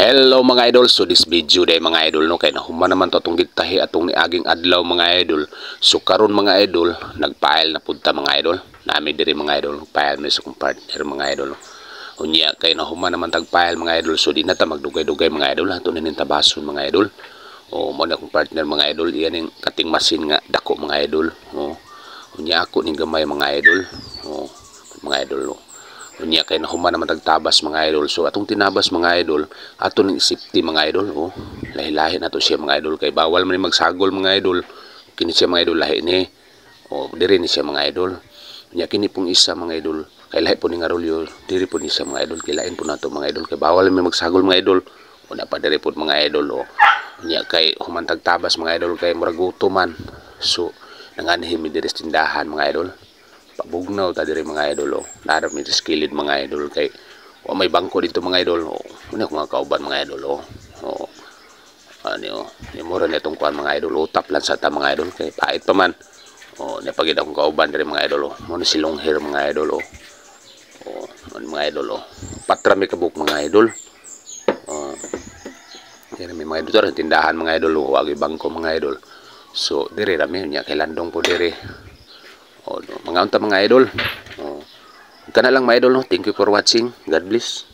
Hello mga idol, so this video day mga idol no, kay nahuman naman to atong gitahi atong niaging adlaw mga idol. So karon mga idol, nagpail na punta mga idol. Nami diri mga idol, pail mi sa kong partner mga idol. Unya kay nahuman naman tagpail mga idol, so di na ta magdugay-dugay mga idol, ato nin tabason mga idol. O mo na kong partner mga idol, iyan yung kating masin nga dako mga idol. O unya ako ning gamay mga idol. O mga idol no. Unya kay nahuman naman tagtabas mga idol, so atong tinabas mga idol ato ning safety mga idol. Oh lahi-lahi na to siya mga idol, kay bawal man magsagol mga idol. Kini siya mga idol lahi ni diri ni siya mga idol. Unya kini pong isa mga idol kay lahi po ni ngarolyo, diri po ni siya mga idol, kay lain po nato mga idol, kay bawal man magsagol mga idol. Una pa diri po mga idol. Unya kay human tagtabas mga idol, kay murag gutoman, so nanganhim mi diri sa tindahan mga idol. Pabugnaw ta diri mga idol. Narami sa skilid mga idol, kay may bangko dito mga idol. Una ko mga kauban mga idol. Ano ni mura na itong kuan mga idol, utap lang sa ta mga idol, kay pait pa man. Napagid akong kauban diri mga idol. Mo ni silong hair mga idol. Mga idol. Patrami kabuk mga idol. Diri may mga idol tindahan mga idol. Wagi bangko mga idol. So diri rami nya kay landong po diri. Mga unta mga idol. Kana lang mga idol no. Thank you for watching. God bless.